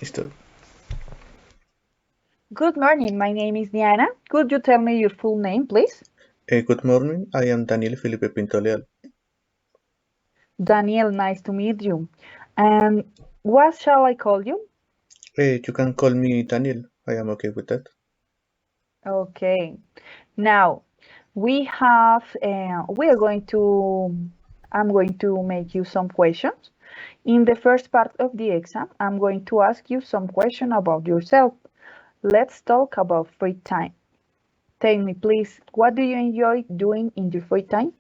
Listo. Good morning. My name is Diana. Could you tell me your full name, please? Good morning. I am Daniel Felipe Pinto Leal. Daniel, nice to meet you. And what shall I call you? You can call me Daniel. I am okay with that. Okay. Now, we are going to, I'm going to make you some questions. In the first part of the exam, I'm going to ask you some questions about yourself. Let's talk about free time. Tell me, please, what do you enjoy doing in your free time?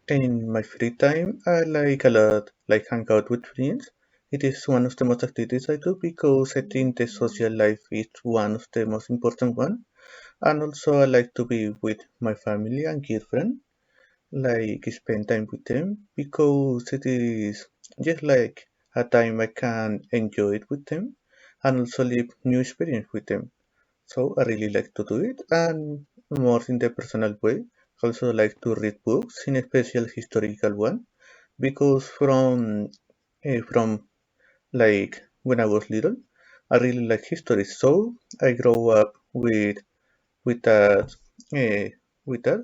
In my free time, I like a lot, like hang out with friends. It is one of the most activities I do because I think the social life is one of the most important one. And also I like to be with my family and girlfriend, like spend time with them because it is just like a time I can enjoy it with them and also live new experience with them. So I really like to do it, and more in the personal way. Also like to read books, in a special historical one, because from like when I was little, I really like history. So I grow up with that uh, with that,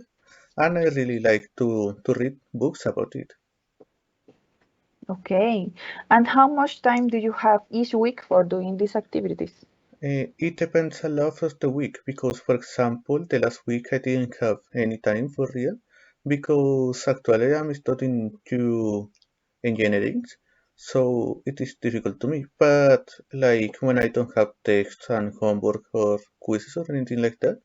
and I really like to read books about it. Okay. And how much time do you have each week for doing these activities? It depends a lot of the week because, for example, the last week I didn't have any time for real because actually I'm studying to engineering, so it is difficult to me. But like when I don't have tests and homework or quizzes or anything like that,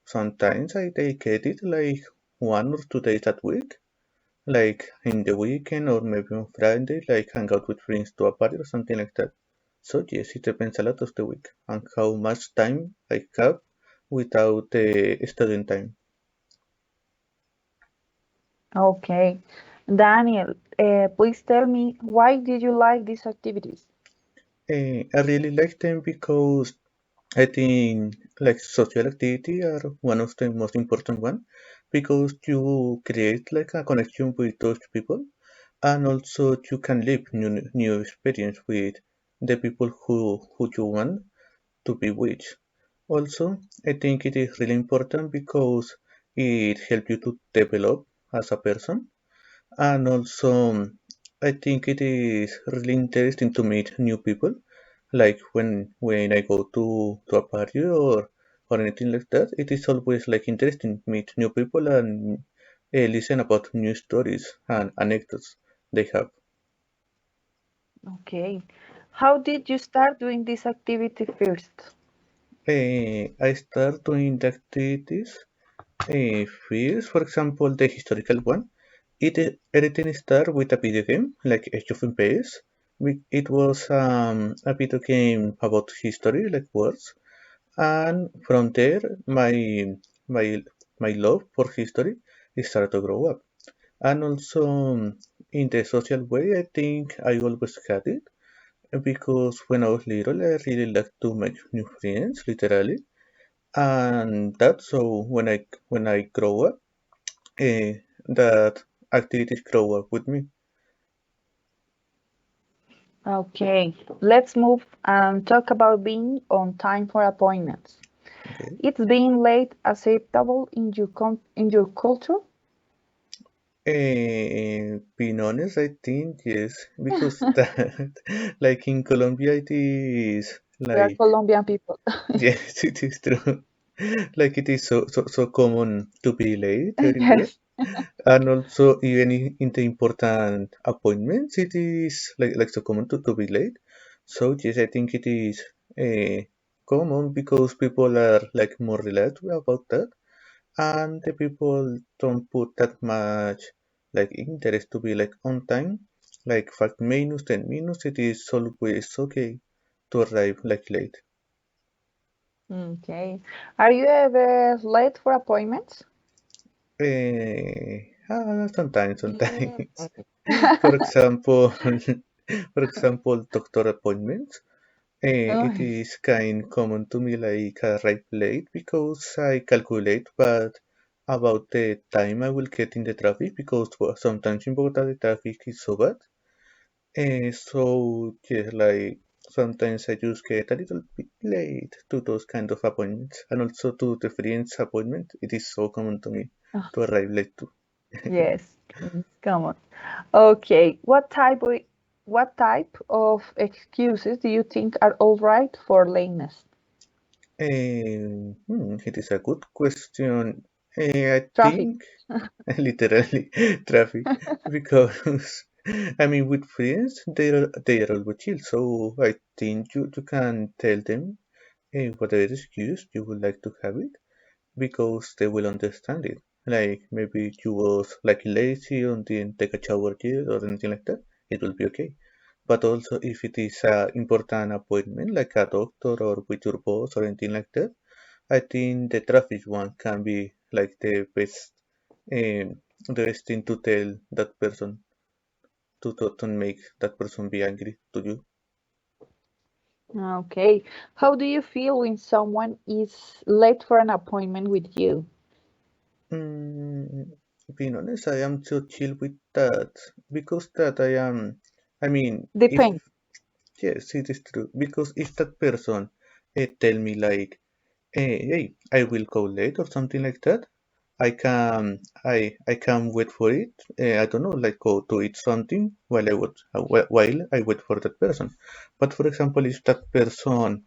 sometimes I dedicate it like 1 or 2 days that week, like in the weekend or maybe on Friday, like hang out with friends to a party or something like that. So yes, it depends a lot of the week and how much time I have without the studying time. Okay. Daniel, please tell me why did you like these activities? I really like them because I think like social activity are one of the most important one because you create like a connection with those people and also you can live new experience with the people who you want to be with. Also, I think it is really important because it helps you to develop as a person, and also I think it is really interesting to meet new people. Like when I go to a party or anything like that, it is always like interesting to meet new people and listen about new stories and anecdotes they have. Okay. How did you start doing this activity first? I start doing the activities first, for example, the historical one. Everything started with a video game like Age of Empires. It was a video game about history, like words, and from there, my my love for history started to grow up. And also, in the social way, I think I always had it because when I was little, I really liked to make new friends, literally, and that's so when I grow up, that activities grow up with me. Okay. Let's move and talk about being on time for appointments. Okay. It's being late acceptable in in your culture? Being honest, I think yes, because that, like in Colombia, it is We are like, Colombian people. yes, it is true. Like it is so common to be late everywhere. Yes. And also, even in the important appointments, it is like so common to be late. So yes, I think it is common because people are like more relaxed about that, and the people don't put that much like interest to be like on time. Like 5 minutes, 10 minutes, it is always okay to arrive like late. Okay. Are you ever late for appointments? Sometimes. For example, for example, doctor appointments. Oh, It is kind common to me like arrive late because I calculate but about the time I will get in the traffic because well, sometimes in Bogota the traffic is so bad So yeah, like sometimes I just get a little bit late to those kind of appointments, and also to the friends' appointment. It is so common to me Oh, to arrive late too. yes, come on. Okay, what type of excuses do you think are all right for lateness? It is a good question. I Traffic. think literally traffic because I mean with friends they are always chill. So I think you can tell them whatever excuse you would like to have it because they will understand it. Like maybe you was like lazy or didn't take a shower yet or anything like that, it will be okay. But also if it is a important appointment like a doctor or with your boss or anything like that, I think the traffic one can be like the best thing to tell that person to make that person be angry to you. Okay. How do you feel when someone is late for an appointment with you? Mm, being honest, I am so chill with that because that I am. I mean, if Depends. yes, it is true because if that person tell me like, hey, I will go late or something like that, I can wait for it. I don't know, like go to eat something while I wait for that person. But for example, if that person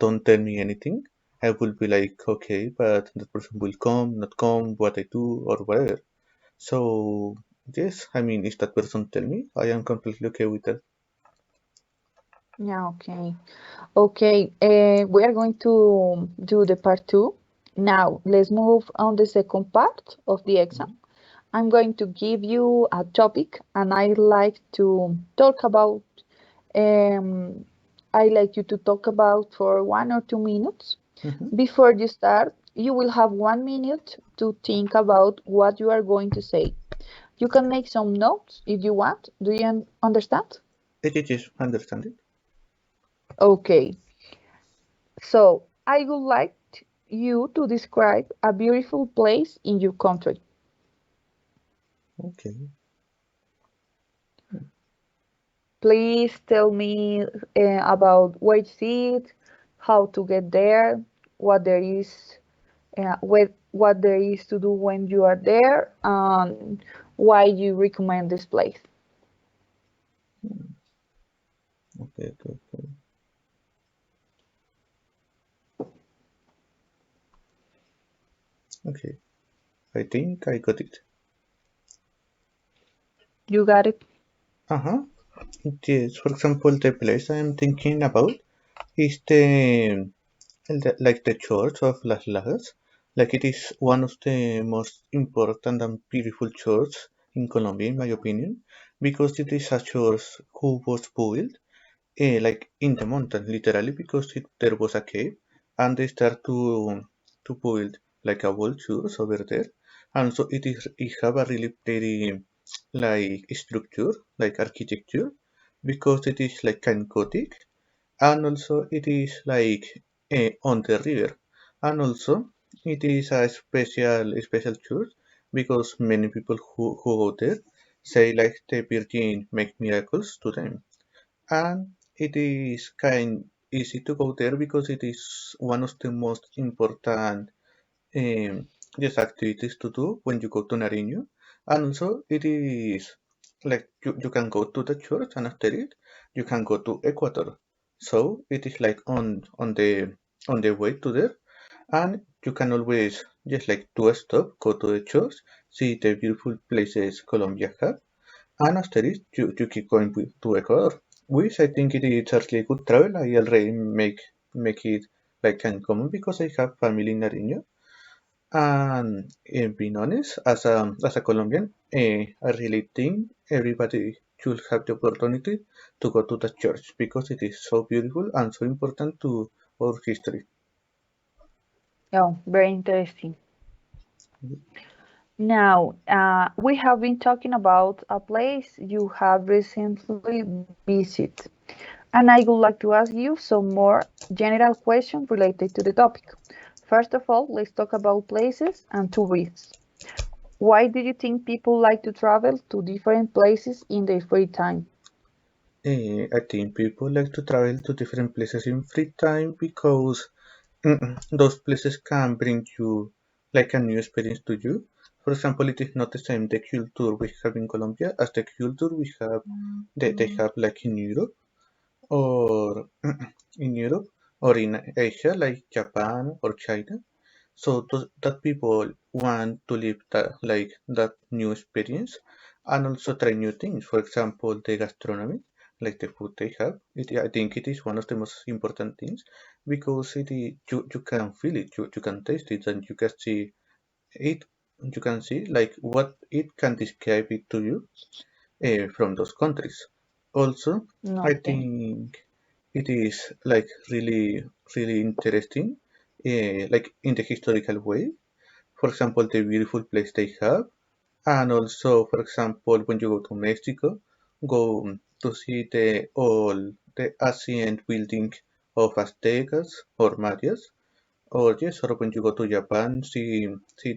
don't tell me anything, I will be like, okay, but that person will come, not come, what I do or whatever. So yes, I mean, if that person tell me, I am completely okay with that. Yeah, okay. Okay, we are going to do the part two. Now, let's move on the second part of the exam. I'm going to give you a topic and um, I like you to talk about for 1 or 2 minutes. Mhm. Before you start, you will have 1 minute to think about what you are going to say. You can make some notes if you want. Do you understand? Yes, understand it. Okay, so I would like you to describe a beautiful place in your country. Okay. Please tell me about where to see it, how to get there, what there is, what there is to do when you are there, and why you recommend this place. Okay, okay, okay. Okay. I think I got it. You got it? Uh-huh. Yes, for example, the place I am thinking about is like the church of Las Lajas. Like it is one of the most important and beautiful churches in Colombia, in my opinion, because it is a church who was built like in the mountain, literally, because there was a cave, and they start to build like a wall church over there, and so it have a really pretty like structure, like architecture, because it is like kind of gothic, and also it is like on the river, and also it is a special church because many people who go there say like the Virgin make miracles to them, and it is kind easy to go there because it is one of the most important yes, activities to do when you go to Nariño. And also it is like you can go to the church and after it you can go to Ecuador. So it is like on the way to there, and you can always just like do a stop, go to the church, see the beautiful places Colombia have, and after it, you keep going to Ecuador, which I think it is actually a good travel. I already make it like uncommon because I have family in Nariño. And being honest, as a Colombian, I really think everybody should have the opportunity to go to the church because it is so beautiful and so important to our history. Oh, very interesting. Now, we have been talking about a place you have recently visited, and I would like to ask you some more general questions related to the topic. First of all, let's talk about places and tourists. Why do you think people like to travel to different places in their free time? I think people like to travel to different places in free time because those places can bring you like a new experience to you. For example, it is not the same the culture we have in Colombia as the culture we have they have like in Europe or in Europe or in Asia like Japan or China. So that people want to live that new experience and also try new things. For example, the gastronomy, like the food they have. I think it is one of the most important things because you can feel it, you can taste it, and you can see it. You can see like what it can describe it to you from those countries. Also, I Okay. think it is like really interesting, like in the historical way. For example, the beautiful place they have, and also, for example, when you go to Mexico, go to see the all the ancient building of Aztecas or Mayas, or yes, or when you go to Japan, see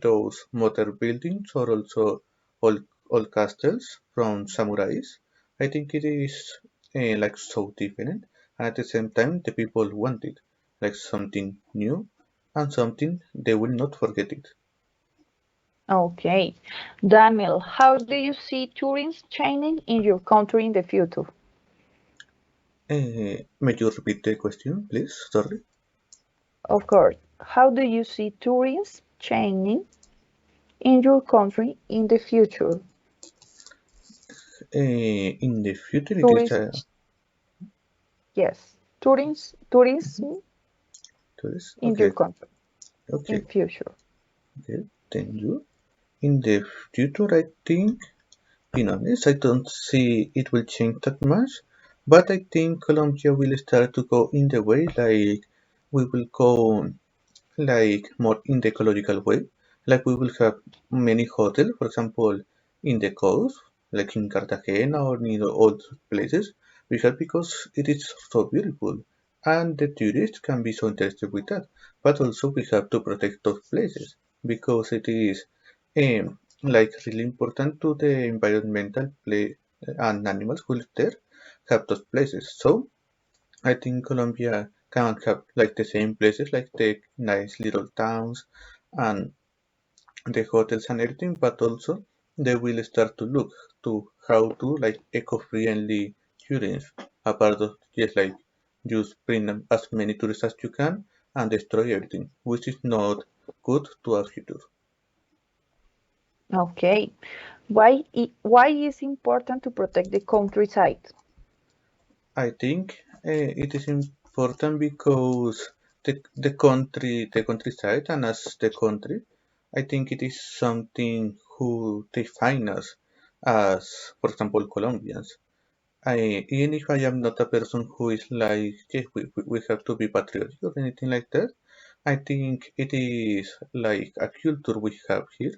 those modern buildings, or also old castles from samurais. I think it is like so different, and at the same time, the people want it, like something new and something they will not forget it. Okay. Daniel, how do you see tourism changing in your country in the future? May you repeat the question, please? Sorry. Of course. How do you see tourism changing in your country in the future? In the future, it is Tourism, yes. Tourism tourist. in your Okay, country in okay, future. okay. Thank you. In the future, I think, being honest, I don't see it will change that much, but I think Colombia will start to go in the way like we will go like more in the ecological way. Like we will have many hotels, for example, in the coast, like in Cartagena or in all those places. We have because it is so beautiful, and the tourists can be so interested with that. But also we have to protect those places because it is like really important to the environmental play and animals who live there have those places. So I think Colombia can have like the same places, like the nice little towns and the hotels and everything, but also they will start to look to how to like eco-friendly tourism. Apart of just like just bring them as many tourists as you can and destroy everything, which is not good to our future. Okay. Why is important to protect the countryside? I think it is important because the countryside, and as the country, I think it is something who define us as, for example, Colombians. Even if I am not a person who is like, yes, we have to be patriotic or anything like that, I think it is like a culture we have here.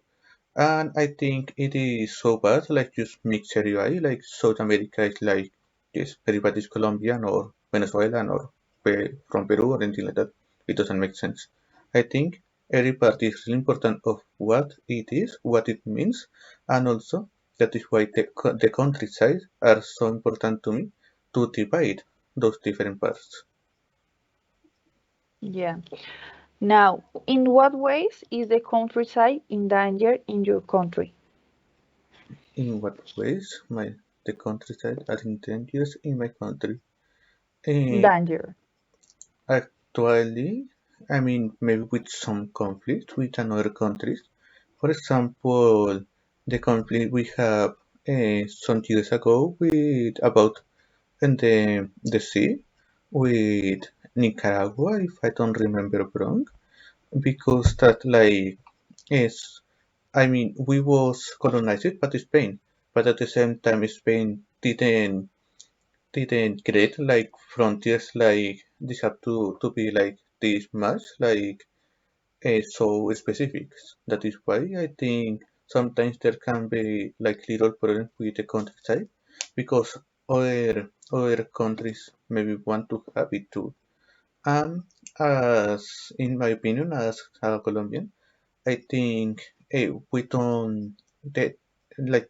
And I think it is so bad, like just mix everybody, like South America is like, yes, everybody's Colombian or Venezuelan or from Peru or anything like that. It doesn't make sense. I think every part is really important of what it is, what it means, and also that is why the countryside are so important to me to divide those different parts. Yeah. Now, in what ways is the countryside in danger in your country? In what ways the countryside are dangerous in my country? Eh, Danger. Actually, I mean, maybe with some conflict with another countries. For example, the conflict we have some years ago with about in the sea with Nicaragua, if I don't remember wrong, because that like is, I mean, we was colonized by Spain, but at the same time Spain didn't create like frontiers like this have to be like this much like so specific. That is why I think sometimes there can be like little problems with the countryside because other countries maybe want to have it too. And as in my opinion, as a Colombian, I think we don't that like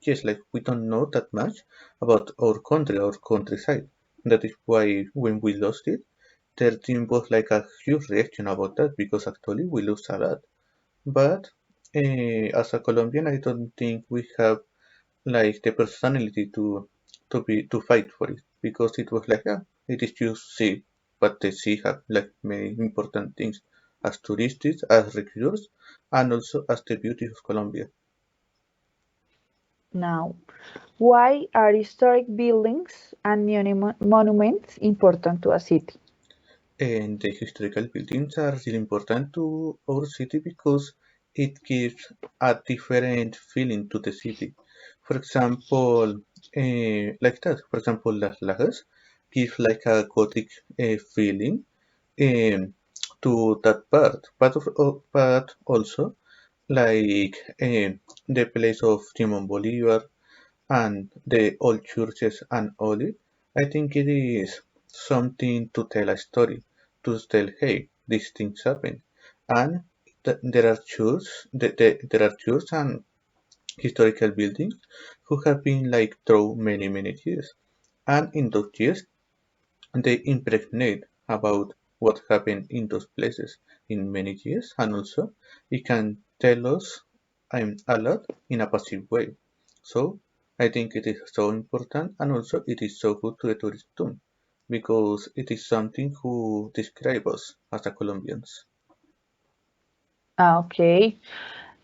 we don't know that much about our country, our countryside. That is why when we lost it, their team was like a huge reaction about that because actually we lose a lot. But as a Colombian, I don't think we have like the personality to fight for it because it was like it is just sea, but the sea have like many important things as tourists, as recruiters, and also as the beauty of Colombia. Now, why are historic buildings and monuments important to a city? And the historical buildings are really important to our city because it gives a different feeling to the city. For example, like that. For example, Las Lajas gives like a gothic feeling um, to that part, but also like the place of Simon Bolivar and the old churches and all it, I think it is something to tell a story, to tell, hey, these things happen. And there are there are churches and historical buildings who have been like through many, many years. And in those years, they impregnate about what happened in those places in many years, and also it can tell us a lot in a passive way. So I think it is so important, and also it is so good to the tourist too, because it is something who describe us as a Colombians. Okay.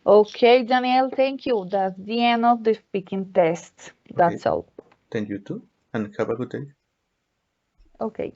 Okay, Daniel, thank you. That's the end of the speaking test. Okay, That's all. thank you too, and have a good day. Okay.